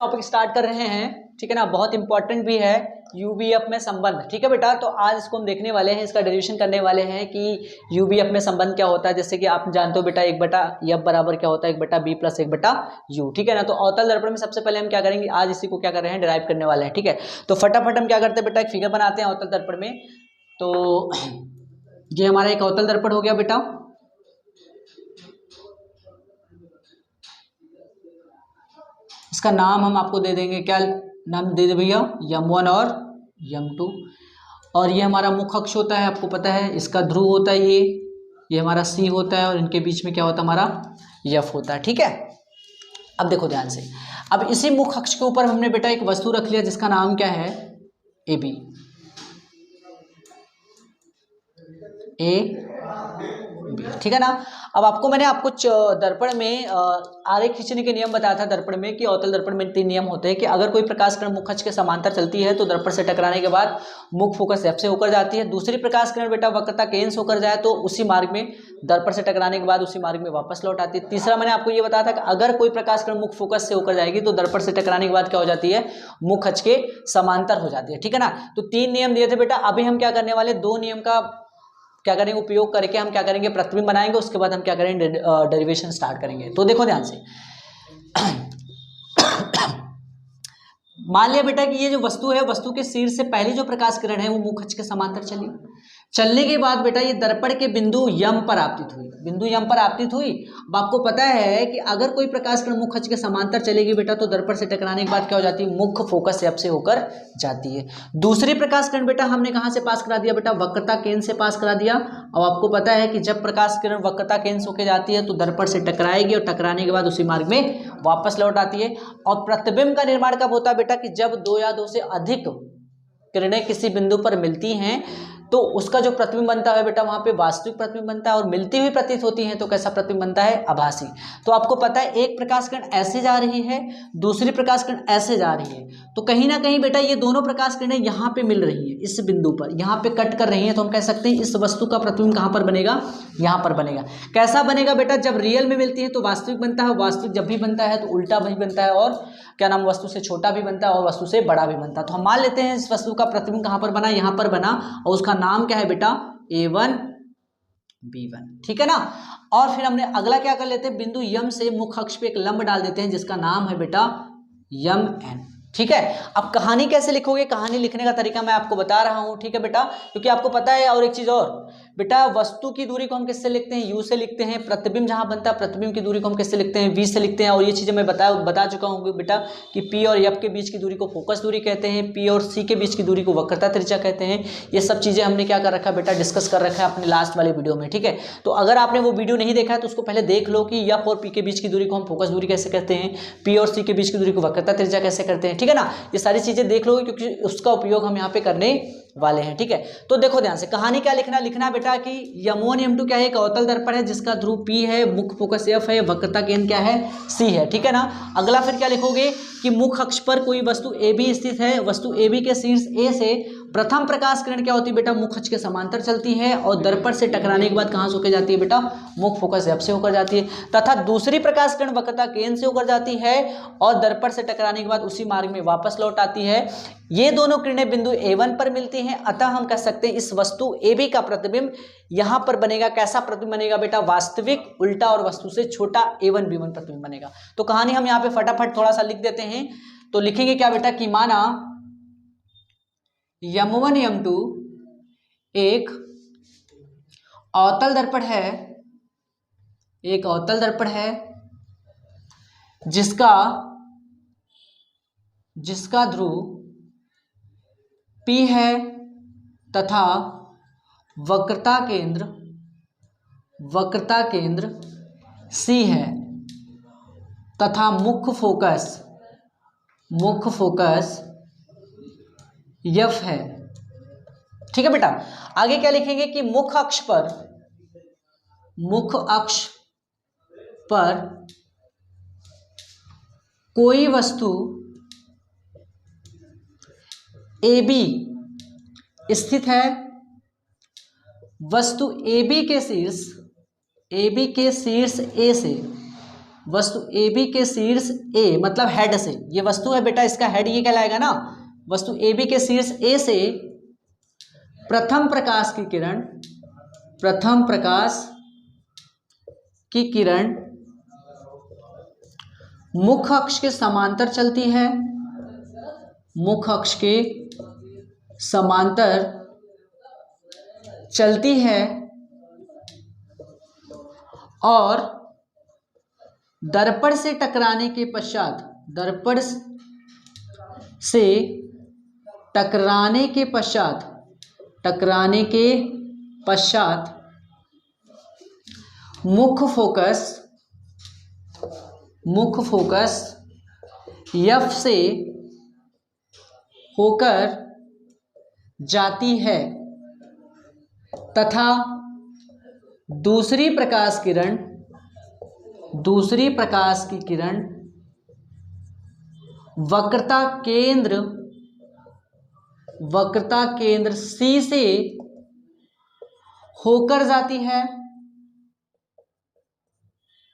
Topic start कर रहे हैं, ठीक है ना। बहुत इंपॉर्टेंट भी है यूवीएफ में संबंध, ठीक है बेटा। तो आज इसको हम देखने वाले हैं, इसका डेरिवेशन करने वाले हैं कि यूवीएफ में संबंध क्या होता है। जैसे कि आप जानते हो बेटा, एक बटा एफ बराबर क्या होता है, एक बटा बी प्लस एक बटा यू, ठीक है ना। तो अवतल दर्पण में सबसे पहले हम क्या करेंगे, आज इसी को क्या कर रहे हैं, डिराइव करने वाले हैं, ठीक है। तो फटाफट हम क्या करते हैं बेटा, एक फिगर बनाते हैं अवतल दर्पण में। तो ये हमारा एक अवतल दर्पण हो गया बेटा। इसका नाम हम आपको दे देंगे, क्या नाम दे दे भैया, M1 और M2। और ये हमारा मुख्य अक्ष होता है, आपको पता है। इसका ध्रुव होता है ये हमारा C होता है, और इनके बीच में क्या होता है, हमारा F होता है, ठीक है। अब देखो ध्यान से, अब इसी मुख्य अक्ष के ऊपर हमने बेटा एक वस्तु रख लिया जिसका नाम क्या है, AB, ठीक है ना। अब आपको मैंने आपको दर्पण में आरेख खींचने के नियम बताया था दर्पण में, कि अवतल दर्पण में 3 नियम होते हैं कि अगर कोई प्रकाश किरण मुख्य अक्ष के समांतर चलती है तो दर्पण से टकराने के बाद मुख्य फोकस F से होकर जाती है। दूसरी प्रकाश किरण बेटा वक्रता केंद्र से होकर जाए तो उसी मार्ग में, दर्पण से टकराने के बाद उसी मार्ग में वापस लौट आती है। तीसरा मैंने आपको ये बताया था कि अगर कोई प्रकाश किरण मुख्य फोकस से होकर जाएगी तो दर्पण से टकराने के बाद क्या हो जाती है, मुख्य अक्ष के समांतर हो जाती है, ठीक है ना। तो 3 नियम दिए थे बेटा। अभी हम क्या करने वाले, 2 नियम का क्या करेंगे, उपयोग करके हम क्या करेंगे, प्रतिबिंब बनाएंगे। उसके बाद हम क्या करेंगे, डेरिवेशन स्टार्ट करेंगे। तो देखो ध्यान से, मान लिया बेटा कि ये जो वस्तु है, वस्तु के शीर्ष से पहली जो प्रकाश किरण है वो मुख्य अक्ष के समांतर चली। चलने के बाद बेटा ये दर्पण के बिंदु यम पर आपतित हुई, बिंदु यम पर आपतित हुई। अब आपको पता है कि अगर कोई प्रकाश किरण मुख्य अक्ष के समांतर चलेगी बेटा तो दर्पण से टकराने के बाद क्या हो जाती है, मुख्य फोकस एफ से होकर जाती है। दूसरी प्रकाश किरण बेटा हमने कहां से पास करा दिया बेटा, वक्रता केंद्र से पास करा दिया। अब आपको पता है कि जब प्रकाश किरण वक्रता केंद्र से होकर जाती है तो दर्पण से टकराएगी, और टकराने के बाद उसी मार्ग में वापस लौट आती है। और प्रतिबिंब का निर्माण कब होता है बेटा, कि जब 2 या 2 से अधिक किरणें किसी बिंदु पर मिलती हैं तो उसका जो प्रतिबिंब बनता है बेटा, वहां पे वास्तविक प्रतिबिंब बनता है, और मिलती हुई प्रतीत होती है तो कैसा प्रतिबिंब बनता है, आभासी। तो आपको पता है एक प्रकाश किरण ऐसे जा रही है, दूसरी प्रकाश किरण ऐसे जा रही है, तो कहीं ना कहीं बेटा ये दोनों प्रकाश किरणें यहाँ पे मिल रही है, इस बिंदु पर यहाँ पे कट कर रही है। तो हम कह सकते हैं इस वस्तु का प्रतिबिंब कहाँ पर बनेगा, यहाँ पर बनेगा। कैसा बनेगा बेटा, जब रियल में मिलती है तो वास्तविक बनता है, वास्तविक जब भी बनता है तो उल्टा भी बनता है, और क्या नाम, वस्तु से छोटा भी बनता है और वस्तु से बड़ा भी बनता है। तो हम मान लेते हैं इस वस्तु का प्रतिबिंब कहाँ पर बना, यहाँ पर बना, और उसका नाम क्या है बेटा, A1 B1, ठीक है ना। और फिर हमने अगला क्या कर लेते हैं, बिंदु यम से मुख्य अक्ष पे एक लंब डाल देते हैं जिसका नाम है बेटा MN, ठीक है। अब कहानी कैसे लिखोगे, कहानी लिखने का तरीका मैं आपको बता रहा हूं, ठीक है बेटा, क्योंकि आपको पता है। और एक चीज और बेटा, वस्तु की दूरी को हम किससे लिखते हैं, U से लिखते हैं। प्रतिबिंब जहां बनता है, प्रतिबिंब की दूरी को हम किससे लिखते हैं, V से लिखते हैं। और ये चीजें मैं बता चुका हूं बेटा कि P और F के बीच की दूरी को फोकस दूरी कहते हैं, P और C के बीच की दूरी को वक्रता त्रिज्या कहते हैं। ये सब चीजें हमने क्या कर रखा है बेटा, डिस्कस कर रखा है अपने लास्ट वाले वीडियो में, ठीक है। तो अगर आपने वो वीडियो नहीं देखा है तो उसको पहले देख लो कि F और P के बीच की दूरी को हम फोकस दूरी कैसे कहते हैं, P और C के बीच की दूरी को वक्रता त्रिज्या कैसे करते हैं, ठीक है ना। ये सारी चीजें देख लोगे क्योंकि उसका उपयोग हम यहाँ पे करने वाले हैं, ठीक है। तो देखो ध्यान से, कहानी क्या लिखना बेटा कि M1 M2 क्या है, एक अवतल दर्पण है जिसका ध्रुव P है, मुख्य फोकस F है, वक्रता केंद्र क्या है, C है, ठीक है ना। अगला फिर क्या लिखोगे कि मुख्य अक्ष पर कोई वस्तु AB स्थित है, वस्तु AB के शीर्ष A से प्रथम प्रकाश किरण क्या होती है बेटा, मुख्य अक्ष के समांतर चलती है, और दर्पण से टकराने के बाद कहां से होकर जाती है बेटा, मुख्य फोकस F से होकर जाती है। तथा दूसरी प्रकाश किरण वक्रता केंद्र से होकर जाती है और दर्पण से टकराने के बाद उसी मार्ग में वापस लौट आती है। ये दोनों किरणें बिंदु A1 पर मिलती हैं, अतः हम कह सकते हैं इस वस्तु AB का प्रतिबिंब यहां पर बनेगा। कैसा प्रतिबिंब बनेगा बेटा, वास्तविक, उल्टा और वस्तु से छोटा A1 B1 प्रतिबिंब बनेगा। तो कहानी हम यहाँ पे फटाफट थोड़ा सा लिख देते हैं। तो लिखेंगे क्या बेटा कि माना M1 M2 एक अवतल दर्पण है, एक अवतल दर्पण है जिसका ध्रुव P है तथा वक्रता केंद्र C है, तथा मुख्य फोकस F है, ठीक है बेटा। आगे क्या लिखेंगे कि मुख्य अक्ष पर कोई वस्तु AB स्थित है, वस्तु AB के शीर्ष A से वस्तु ए बी के शीर्ष ए मतलब हेड से, ये वस्तु है बेटा, इसका हेड ये कहलाएगा ना, वस्तु ए बी के शीर्ष ए से प्रथम प्रकाश की किरण, प्रथम प्रकाश की किरण मुख्य अक्ष के समांतर चलती है, मुख्य अक्ष के समांतर चलती है और दर्पण से टकराने के पश्चात, दर्पण से टकराने के पश्चात, टकराने के पश्चात मुख्य फोकस एफ से होकर जाती है तथा दूसरी प्रकाश की किरण वक्रता केंद्र सी से होकर जाती है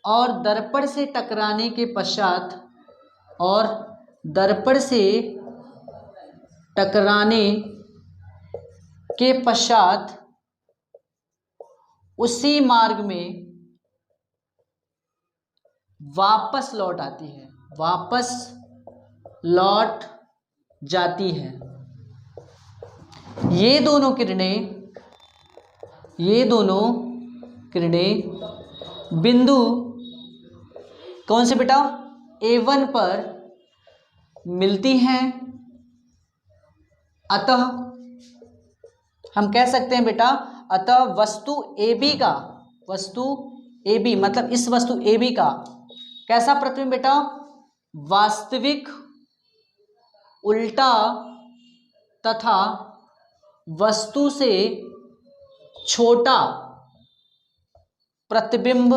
और दर्पण से टकराने के पश्चात, और दर्पण से टकराने के पश्चात उसी मार्ग में वापस लौट आती है, वापस लौट जाती है। ये दोनों किरणें बिंदु कौन से बेटा A1 पर मिलती हैं, अतः हम कह सकते हैं बेटा, अतः वस्तु AB मतलब इस वस्तु AB का कैसा प्रतिबिंब बेटा, वास्तविक, उल्टा तथा वस्तु से छोटा प्रतिबिंब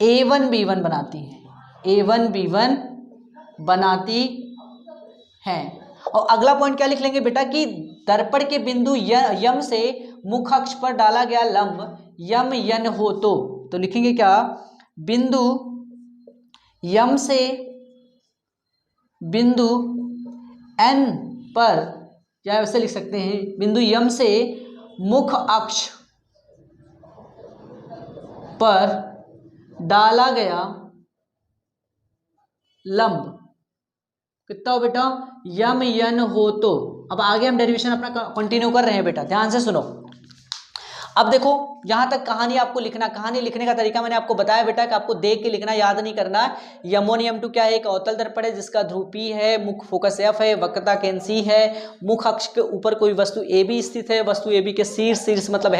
A1B1 बनाती है, A1B1 बनाती है। और अगला पॉइंट क्या लिख लेंगे बेटा कि दर्पण के बिंदु यम से मुख्य अक्ष पर डाला गया लंब यम यन हो तो लिखेंगे क्या, बिंदु यम से बिंदु एन पर, या वैसे लिख सकते हैं बिंदु यम से मुख्य अक्ष पर डाला गया लंब कितना हो बेटा, यम यन हो तो। अब आगे हम डेरिवेशन अपना कंटिन्यू कर रहे हैं बेटा, ध्यान से सुनो। अब देखो यहां तक कहानी आपको लिखना, कहानी लिखने का तरीका मैंने आपको बताया बेटा कि आपको देख के लिखना, याद नहीं करना। यम1 यम2 क्या है, एक अवतल दर्पण है जिसका ध्रुव P है, मुख्य फोकस F है, वक्रता केंद्र C है, मुख्य अक्ष के ऊपर कोई वस्तु AB स्थित है, वस्तु AB के शीर्ष मतलब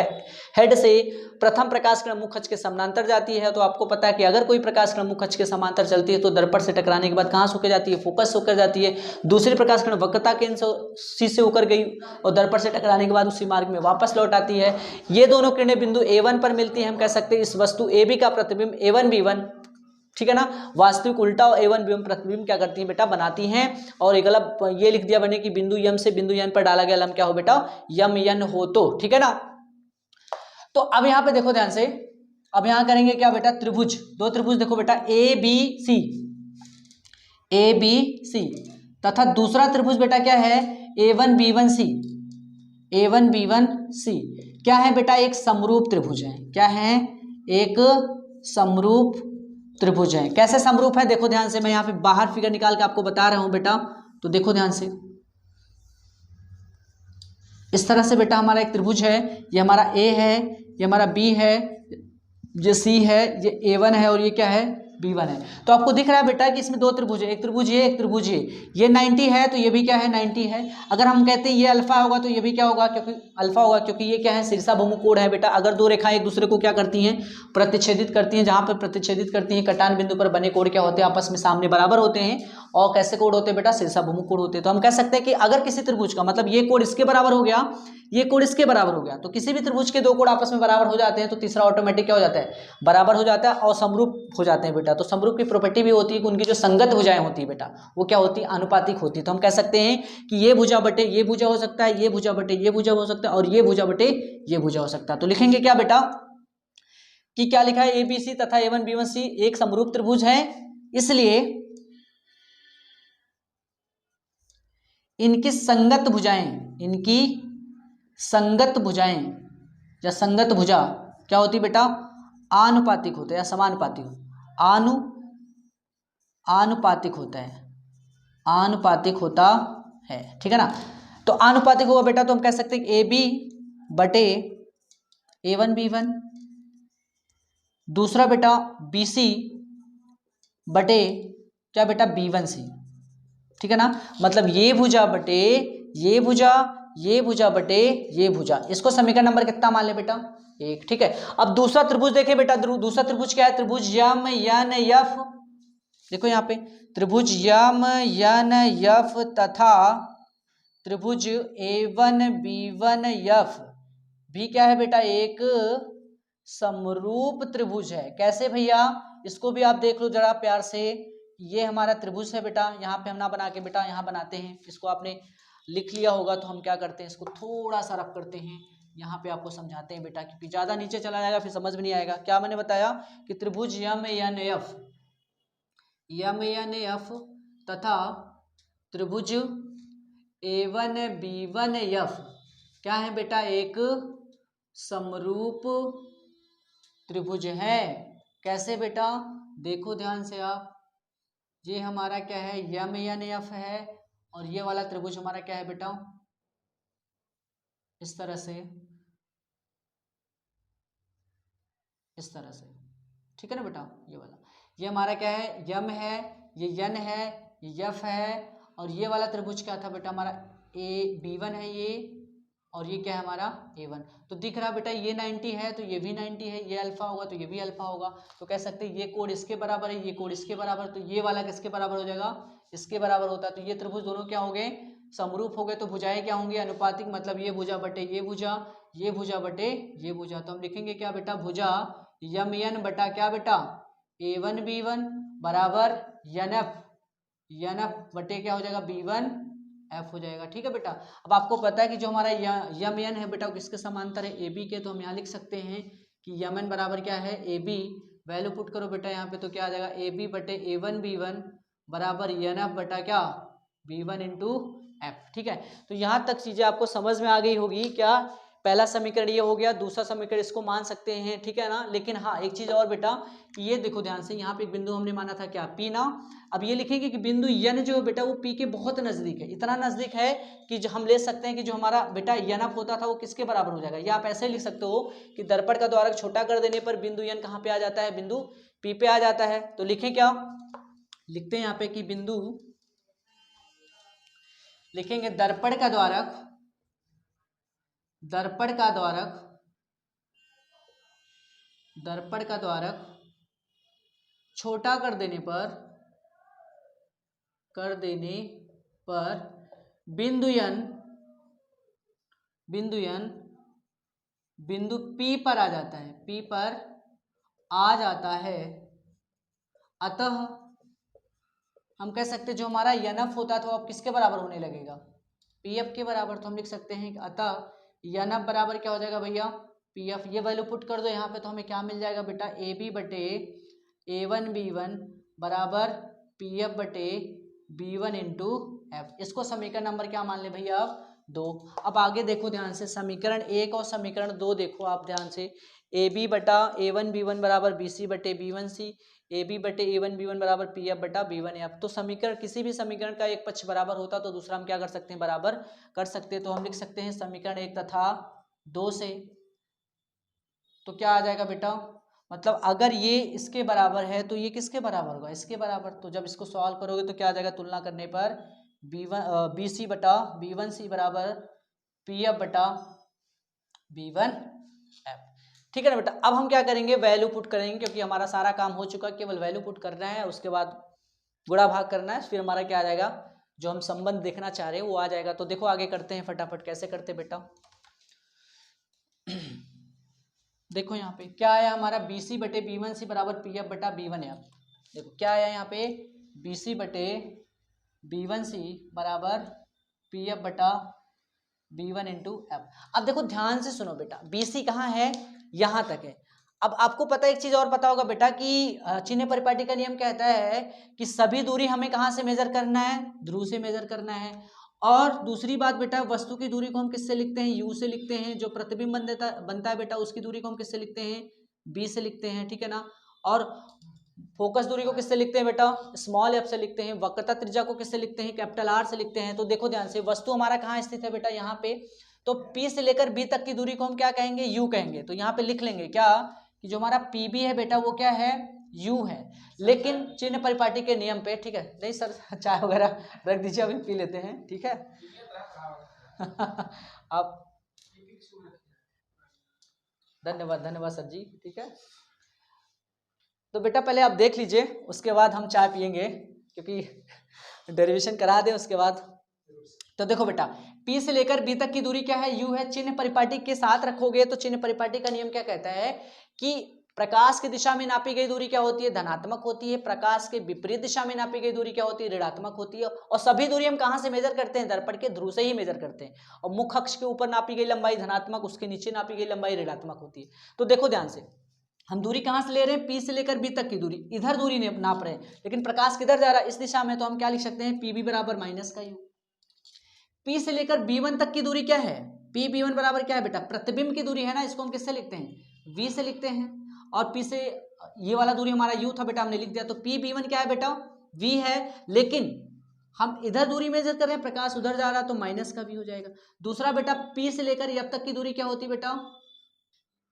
हेड से प्रथम प्रकाश किरण मुख्य अक्ष के समांतर जाती है। तो आपको पता है कि अगर कोई प्रकाश किरण मुख्य अक्ष के समांतर चलती है तो दर्पण से टकराने के बाद कहाँ से होकर जाती है, फोकस से होकर जाती है। दूसरी प्रकाश किरण वक्रता केंद्र C से होकर गई और दर्पण से टकराने के बाद उसी मार्ग में वापस लौट आती है। ये दोनों किरणें बिंदु A1 पर मिलती है। हम कह सकते हैं इस वस्तु AB का प्रतिबिंब A1B1, ठीक है ना, वास्तविक उल्टा और A1B1 प्रतिबिंब क्या करती है बेटा, बनाती हैं। और एक गलत ये लिख दिया मैंने कि बिंदु यम से बिंदु यन पर डाला गया लंब क्या हो बेटा, यम यन हो तो, ठीक है ना। तो अब यहाँ पे देखो ध्यान से, अब यहाँ करेंगे क्या बेटा, त्रिभुज, दो त्रिभुज देखो बेटा ABC तथा दूसरा त्रिभुज बेटा क्या है, A1B1C क्या है बेटा, एक समरूप त्रिभुज है। क्या है, एक समरूप त्रिभुज है। कैसे समरूप है देखो ध्यान से, मैं यहाँ पे बाहर फिगर निकाल के आपको बता रहा हूं बेटा, तो देखो ध्यान से। इस तरह से बेटा हमारा एक त्रिभुज है, ये हमारा A है, ये हमारा B है, ये C है, ये A1 है और ये क्या है, B1 है। तो आपको दिख रहा है बेटा कि इसमें दो त्रिभुज है, एक त्रिभुज ये, एक त्रिभुज ये 90 है तो ये भी क्या है, 90 है। अगर हम कहते हैं ये अल्फा होगा तो ये भी क्या होगा, क्योंकि अल्फा होगा, क्योंकि ये क्या है, शीर्षाभिमुख कोण है बेटा। अगर दो रेखाएं एक दूसरे को क्या करती हैं, प्रतिच्छेदित करती हैं, जहां पर प्रतिच्छेदित करती हैं कटान बिंदु पर बने कोण क्या होते हैं, आपस में सामने बराबर होते हैं। और कैसे कोण होते हैं बेटा, शीर्षाभिमुख कोण होते हैं। तो हम कह सकते हैं कि अगर किसी त्रिभुज का मतलब ये कोण इसके बराबर हो गया, ये कोण इसके बराबर हो गया, तो किसी भी त्रिभुज के दो कोण आपस में बराबर हो जाते हैं तो तीसरा ऑटोमेटिक क्या हो जाता है, बराबर हो जाता है और समरूप हो जाते हैं बेटा। तो समरूप की प्रॉपर्टी भी होती है कि उनकी जो संगत भुजाएं होती है बेटा वो क्या होती है, आनुपातिक होती है। तो हम कह सकते हैं कि ये भुजा बटे ये भुजा हो सकता है, ये भुजा बटे ये भुजा हो सकता है और ये भुजा बटे ये भुजा हो सकता है। तो लिखेंगे क्या बेटा कि क्या लिखा है, ABC तथा A1 B1 C एक समरूप त्रिभुज है, इसलिए इनकी संगत भुजाएं या संगत भुजा क्या होती बेटा, आनुपातिक होता है या समानुपातिक, आनुपातिक होता है, आनुपातिक होता है, ठीक है ना। तो आनुपातिक होगा बेटा तो हम कह सकते हैं कि AB बटे A1 B1, दूसरा बेटा BC बटे क्या बेटा B1 C, ठीक है ना। मतलब ये भुजा बटे ये भुजा, ये भुजा बटे ये भुजा, इसको समीकरण नंबर कितना मान ले बेटा, 1, ठीक है। अब दूसरा त्रिभुज देखें बेटा, दूसरा त्रिभुज क्या है, त्रिभुज यम यन यफ, देखो यहाँ पे त्रिभुज यम यन यफ तथा त्रिभुज A1 B1 यफ भी क्या है बेटा, एक समरूप त्रिभुज है। कैसे भैया, इसको भी आप देख लो जरा प्यार से, ये हमारा त्रिभुज है बेटा, यहाँ पे हम ना बना के बेटा यहाँ बनाते हैं, इसको आपने लिख लिया होगा तो हम क्या करते हैं, इसको थोड़ा सा रफ करते हैं, यहाँ पे आपको समझाते हैं बेटा, क्योंकि ज्यादा नीचे चला जाएगा फिर समझ में नहीं आएगा। क्या मैंने बताया कि त्रिभुज यम एन एफ तथा त्रिभुज A1 B1 एफ क्या है बेटा, एक समरूप त्रिभुज है। कैसे बेटा, देखो ध्यान से आप, ये हमारा क्या है, यम एन एफ है, और ये वाला त्रिभुज हमारा क्या है बेटा, इस तरह से, इस तरह से, ठीक है ना बेटा। ये वाला, ये हमारा क्या है, यम है, ये यन है, ये यफ है, और ये वाला त्रिभुज क्या था बेटा हमारा, B1 है ये, और ये क्या है हमारा A1। तो दिख रहा बेटा ये 90 है तो ये भी 90 है, ये अल्फा होगा तो ये भी अल्फा होगा, तो कह सकते हैं ये कोण इसके बराबर है, ये कोण इसके बराबर, तो ये वाला किसके बराबर हो जाएगा, इसके बराबर होता है। तो ये त्रिभुज दोनों क्या हो गए, समरूप हो गए। तो भुजाएं क्या होंगी, अनुपातिक, मतलब ये भुजा बटे ये भुजा, ये भुजा बटे ये भुजा। तो हम लिखेंगे क्या बेटा, भुजा यम एन बटा क्या बेटा, A1 B1 बराबर यन एफ बटे क्या हो जाएगा, B1 F हो जाएगा, ठीक है बेटा। अब आपको पता है कि जो हमारा यम एन है बेटा वो किसके समांतर है, AB के, तो हम यहाँ लिख सकते हैं कि यम एन बराबर क्या है, AB, वैल्यू पुट करो बेटा यहाँ पे, तो क्या आ जाएगा, AB बटे A1 B1 बराबर यन एफ बटा क्या, B1 इंटू एफ, ठीक है। तो यहाँ तक चीजें आपको समझ में आ गई होगी। क्या, पहला समीकरण ये हो गया, दूसरा समीकरण इसको मान सकते हैं, ठीक है ना। लेकिन हाँ एक चीज और बेटा, ये देखो ध्यान से, यहाँ पे एक बिंदु हमने माना था क्या, P ना। अब ये लिखेंगे कि बिंदु यन जो है बेटा वो P के बहुत नजदीक है, इतना नजदीक है कि जो हम ले सकते हैं कि जो हमारा बेटा यनफ होता था वो किसके बराबर हो जाएगा। या आप ऐसे लिख सकते हो कि दर्पण का द्वारक छोटा कर देने पर बिंदु यन कहाँ पे आ जाता है, बिंदु P पे आ जाता है। तो लिखें क्या, लिखते हैं यहाँ पे कि बिंदु, लिखेंगे दर्पण का द्वारक, दर्पण का द्वारक, दर्पण का द्वारक छोटा कर देने पर बिंदु यन बिंदु P पर आ जाता है, P पर आ जाता है। अतः हम कह सकते हैं जो हमारा यनफ होता था वो अब किसके बराबर होने लगेगा, PF के बराबर। तो हम लिख सकते हैं कि अतः यनफ बराबर क्या हो जाएगा भैया, PF। ये वैल्यू पुट कर दो यहाँ पे, तो हमें क्या मिल जाएगा बेटा, AB बटे A1 B1 बराबर PF बटे B1 इंटू एफ। इसको समीकरण नंबर क्या मान ले भैया, अब 2। अब आगे देखो ध्यान से, समीकरण 1 और समीकरण 2 देखो आप ध्यान से, AB बटा A1 B1 बराबर BC बटे B1 C, AB बटे A1 B1 बराबर PF बटा B1 F। तो समीकरण, किसी भी समीकरण का एक पक्ष बराबर होता तो दूसरा हम क्या कर सकते हैं, बराबर कर सकते हैं। तो हम लिख सकते हैं समीकरण 1 तथा 2 से, तो क्या आ जाएगा बेटा, मतलब अगर ये इसके बराबर है तो ये किसके बराबर होगा, इसके बराबर। तो जब इसको सॉल्व करोगे तो क्या आ जाएगा, तुलना करने पर BC बटा B1 C बराबर PF बटा B1 F, ठीक है ना बेटा। अब हम क्या करेंगे, वैल्यू पुट करेंगे, क्योंकि हमारा सारा काम हो चुका, केवल वैल्यू पुट करना है, उसके बाद गुणा भाग करना है, फिर हमारा क्या आ जाएगा, जो हम संबंध देखना चाह रहे हैं वो आ जाएगा। तो देखो आगे करते हैं फटाफट, कैसे करते हैं बेटा। देखो यहाँ पे क्या आया हमारा, BC बटे B1 C बराबर PF बटा B1 F। देखो क्या आया यहाँ पे, BC बटे B1 C बराबर PF बटा B1 इंटू एफ। अब देखो ध्यान से सुनो बेटा, BC कहाँ है, यहाँ तक है। अब आपको पता है एक चीज और पता होगा बेटा कि चिन्ह परिपाटी का नियम कहता है कि सभी दूरी हमें कहाँ से मेजर करना है, ध्रुव से मेजर करना है। और दूसरी बात बेटा, वस्तु की दूरी को हम किससे लिखते हैं, यू से लिखते हैं। जो प्रतिबिंब बनता है बेटा, उसकी दूरी को हम किससे लिखते हैं, बी से लिखते हैं, ठीक है ना। और फोकस दूरी को किससे लिखते हैं बेटा, स्मॉल एफ से लिखते हैं। वक्रता त्रिज्या को किससे लिखते हैं, कैपिटल आर से लिखते हैं। तो देखो ध्यान से, वस्तु हमारा कहाँ स्थित है बेटा, यहाँ पे। तो P से लेकर B तक की दूरी को हम क्या कहेंगे, U कहेंगे। तो यहाँ पे लिख लेंगे क्या कि जो हमारा PB है बेटा वो क्या है, U है। लेकिन चिन्ह परिपाटी के नियम पे, ठीक है, नहीं सर चाय वगैरह रख दीजिए, अभी पी लेते हैं, ठीक है। आप धन्यवाद धन्यवाद सर जी, ठीक है। तो बेटा पहले आप देख लीजिए, उसके बाद हम चाय पियेंगे, क्योंकि डेरिवेशन करा दें उसके बाद। तो देखो बेटा, P से लेकर B तक की दूरी क्या है, U है। चिन्ह परिपाटी के साथ रखोगे तो चिन्ह परिपाटी का नियम क्या कहता है कि प्रकाश की दिशा में नापी गई दूरी क्या होती है, धनात्मक होती है। प्रकाश के विपरीत दिशा में नापी गई दूरी क्या होती है, ऋणात्मक होती है। और सभी दूरी हम कहां से मेजर करते हैं, दर्पण के ध्रुव से ही मेजर करते हैं। और मुख्य अक्ष के ऊपर नापी गई लंबाई धनात्मक, उसके नीचे नापी गई लंबाई ऋणात्मक होती है। तो देखो ध्यान से, हम दूरी कहां से ले रहे हैं, P से लेकर B तक की दूरी, इधर दूरी नाप रहे हैं, लेकिन प्रकाश किधर जा रहा है, इस दिशा में। तो हम क्या लिख सकते हैं, PB बराबर माइनस का U। P से लेकर B1 तक की दूरी क्या है, PB1 बराबर क्या है बेटा, प्रतिबिंब की दूरी है ना, इसको हम किससे लिखते हैं, V से लिखते हैं। और P से ये वाला दूरी हमारा U था बेटा, हमने लिख दिया। तो PB1 क्या है बेटा, V है। लेकिन हम इधर दूरी मेजर कर रहे हैं, प्रकाश उधर जा रहा है, तो माइनस का V हो जाएगा। दूसरा बेटा, P से लेकर F तक की दूरी क्या होती है बेटा,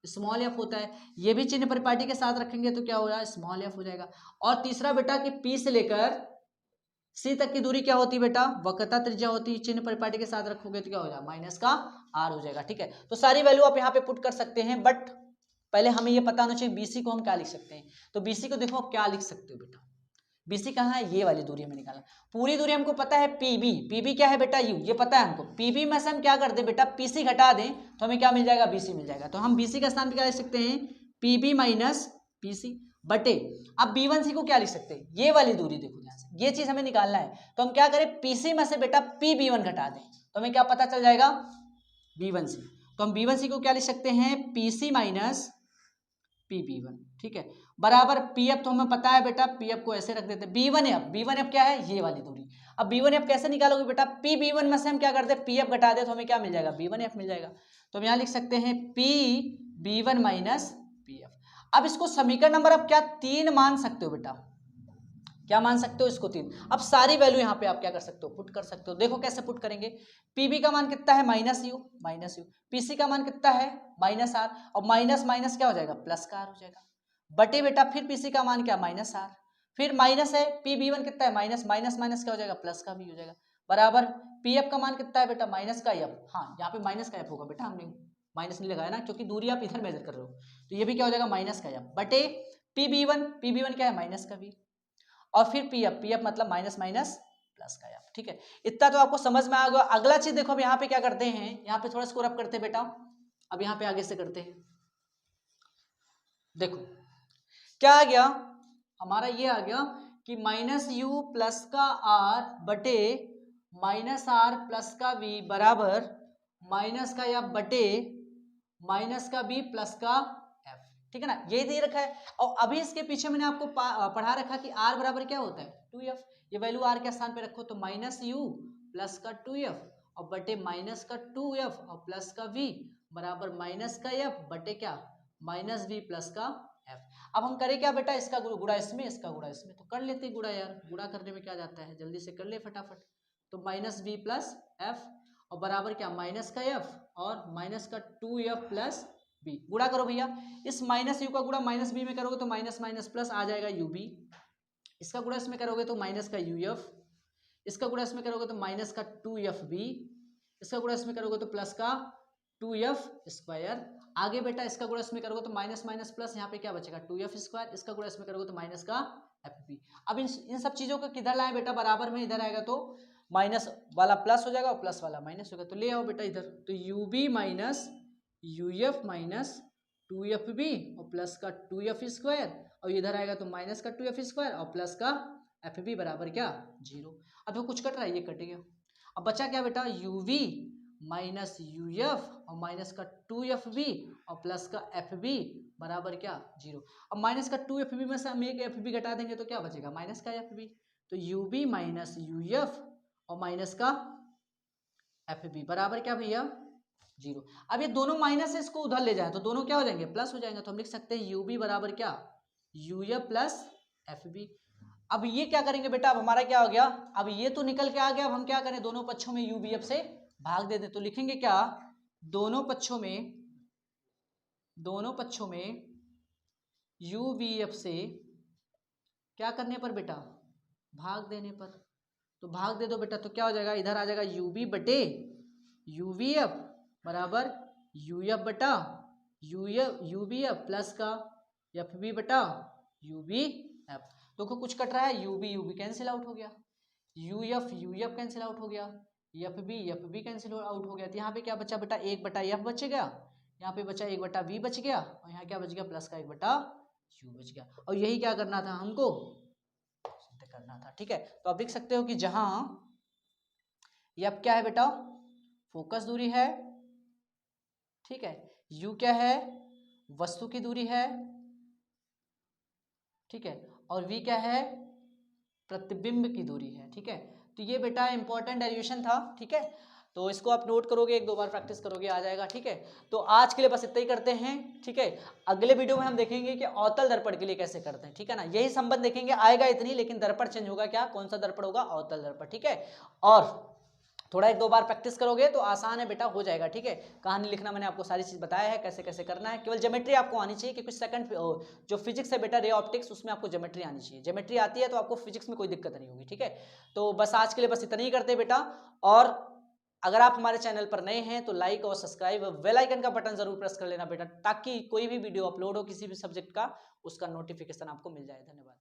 स्मॉल एफ होता है। ये भी चिन्ह परिपाटी के साथ रखेंगे तो क्या हो रहा है, स्मॉल एफ हो जाएगा। और तीसरा बेटा कि P से लेकर C तक की दूरी क्या होती है बेटा, वक्रता त्रिज्या होती है। चिन्ह परिपाटी के साथ रखोगे तो क्या हो जाएगा, माइनस का R हो जाएगा, ठीक है। तो सारी वैल्यू आप यहाँ पे पुट कर सकते हैं, बट पहले हमें ये पता होना चाहिए BC को हम क्या लिख सकते हैं। तो BC को देखो आप क्या लिख सकते हो बेटा, BC कहाँ है, ये वाली दूरी हमें निकालना। पूरी दूरी हमको पता है PB क्या है बेटा, U, ये पता है हमको। PB में से हम क्या कर दें बेटा, PC घटा दें तो हमें क्या मिल जाएगा, BC मिल जाएगा। तो हम BC का स्थान पे क्या लिख सकते हैं, PB माइनस PC बटे। अब B1C को क्या लिख सकते हैं, ये वाली दूरी, देखो ध्यान से, ये चीज हमें निकालना है। तो हम क्या करें, PC में से बेटा PB1 घटा दें तो हमें क्या पता चल जाएगा, B1C। तो हम B1C को क्या लिख सकते हैं, PC माइनस PB1, ठीक है, बराबर PF तो हमें पता है बेटा, PF को ऐसे रख देते हैं, B1F क्या है, ये वाली दूरी। अब B1F कैसे निकालोगे बेटा, PB1 में से हम क्या करते हैं, PF घटा दे तो हमें क्या मिल जाएगा, B1F मिल जाएगा। तो हम यहाँ लिख सकते हैं PB1 माइनस PF। अब इसको समीकरण नंबर आप क्या 3 मान सकते हो बेटा, क्या मान सकते हो इसको 3। अब सारी वैल्यू यहाँ पे आप क्या कर सकते हो, पुट कर सकते हो। देखो कैसे पुट करेंगे, PB का मान कितना है, माइनस यू, PC का मान कितना है, माइनस R, और माइनस माइनस क्या हो जाएगा, प्लस का R हो जाएगा, बटे बेटा फिर PC का मान क्या, माइनस R, फिर माइनस है, PB1 कितना है, माइनस माइनस माइनस क्या हो जाएगा, प्लस का भी हो जाएगा, बराबर PF का मान कितना है बेटा, माइनस का F। हाँ यहाँ पे माइनस का F होगा बेटा, हमने माइनस नहीं लगाया ना, क्योंकि दूरी आप इधर मेजर कर रहे हो। तो ये भी क्या हो जाएगा, माइनस का F बटे PB1 क्या है, माइनस का V, और फिर PF मतलब माइनस माइनस प्लस का F, ठीक है। इतना तो आपको समझ में आ गया। अगला चीज देखो, अब यहाँ पे क्या करते हैं, यहाँ पे थोड़ा स्कोर अप करते हैं बेटा। अब यहाँ पे आगे से करते हैं, देखो क्या आ गया हमारा, ये आ गया कि माइनस यू प्लस का R बटे माइनस R प्लस का V बराबर माइनस का F बटे माइनस का B प्लस का F, ठीक है ना, ये दे रखा है। और अभी इसके पीछे मैंने आपको पढ़ा रखा कि R बराबर क्या होता है, 2F। ये वैल्यू R के स्थान पे रखो तो माइनस यू प्लस का 2F और बटे माइनस का 2F और प्लस का V बराबर माइनस का F बटे क्या, माइनस V प्लस का F। अब हम करें क्या बेटा, इसका गुणा इसमें, इसका गुणा इसमें, तो कर लेते गुणा यार, गुणा करने में क्या जाता है, जल्दी से कर ले फटाफट। तो माइनस V प्लस F और बराबर क्या, माइनस का F और माइनस का 2F प्लस B। गुणा करो भैया, इस माइनस यू का गुणा माइनस बी में करोगे तो माइनस माइनस प्लस आ जाएगा UB, इसका गुणा इसमें करोगे तो माइनस का UF, इसका गुणा इसमें करोगे तो माइनस का 2FB, इसका गुणा इसमें करोगे तो प्लस का 2F स्क्वायर। आगे बेटा इसका गुणा इसमें करोगे तो माइनस माइनस प्लस, यहाँ पे क्या बचेगा 2F स्क्वायर, इसका गुणा इसमें करोगे तो माइनस का FB। अब इन सब चीजों को किधर लाए बेटा, बराबर में इधर आएगा तो माइनस वाला प्लस हो जाएगा और प्लस वाला माइनस होगा, तो ले आओ बेटा इधर। तो UB minus UF minus 2FB और प्लस का 2F स्क्वायर, और इधर आएगा तो माइनस का 2F स्क्वायर और प्लस का FB बराबर क्या, 0। अब जो कुछ कट रहा है ये कट गया। अब बचा क्या बेटा, UV माइनस यू एफ और माइनस का 2FB और प्लस का FB बराबर क्या 0। अब माइनस का 2FB में से हम एक FB घटा देंगे तो क्या बचेगा माइनस का FB, तो UB माइनस UF और माइनस का FB बराबर क्या भैया 0। अब ये दोनों माइनस है, इसको उधर ले जाए तो दोनों क्या हो जाएंगे प्लस हो जाएंगे, तो हम लिख सकते हैं UB बराबर क्या UF प्लस FB। अब ये क्या करेंगे बेटा, अब हमारा क्या हो गया, अब ये तो निकल के आ गया, अब हम क्या करें दोनों पक्षों में UBF से भाग दे दें, तो लिखेंगे क्या दोनों पक्षों में UBF से क्या करने पर बेटा भाग देने पर, तो भाग दे दो बेटा, तो क्या हो जाएगा इधर आ जाएगा UB बटे UVF बराबर UF बटा UBF प्लस का FB बटा UBF। देखो कुछ कट रहा है, UB कैंसिल आउट हो गया, UF कैंसिल आउट हो गया, FB कैंसिल आउट हो गया, तो यहाँ पे क्या बचा बेटा 1 बटा F बच गया, यहाँ पे बचा 1 बटा V बच गया और यहाँ क्या बच गया प्लस का 1 बटा U बच गया। और यही क्या करना था हमको सिद्ध करना था, ठीक है। तो आप लिख सकते हो कि जहां F क्या है बेटा फोकस दूरी है, ठीक है, U क्या है वस्तु की दूरी है, ठीक है, और V क्या है प्रतिबिंब की दूरी है, ठीक है। तो ये बेटा इंपॉर्टेंट डेरिवेशन था, ठीक है, तो इसको आप नोट करोगे, 1-2 बार प्रैक्टिस करोगे आ जाएगा, ठीक है। तो आज के लिए बस इतना ही करते हैं, ठीक है। अगले वीडियो में हम देखेंगे कि अवतल दर्पण के लिए कैसे करते हैं, ठीक है ना, यही संबंध देखेंगे, आएगा इतनी, लेकिन दर्पण चेंज होगा, क्या कौन सा दर्पण होगा अवतल दर्पण, ठीक है। और थोड़ा 1-2 बार प्रैक्टिस करोगे तो आसान है बेटा, हो जाएगा, ठीक है। कहानी लिखना मैंने आपको सारी चीज बताया है कैसे कैसे करना है, केवल ज्योमेट्री आपको आनी चाहिए, क्योंकि सेकंड जो फिजिक्स है बेटा रे ऑप्टिक्स उसमें आपको ज्योमेट्री आनी चाहिए, ज्योमेट्री आती है तो आपको फिजिक्स में कोई दिक्कत नहीं होगी, ठीक है। तो बस आज के लिए बस इतना ही करते बेटा, और अगर आप हमारे चैनल पर नए हैं तो लाइक और सब्सक्राइब और बेल आइकन का बटन जरूर प्रेस कर लेना बेटा, ताकि कोई भी वीडियो अपलोड हो किसी भी सब्जेक्ट का उसका नोटिफिकेशन आपको मिल जाए। धन्यवाद।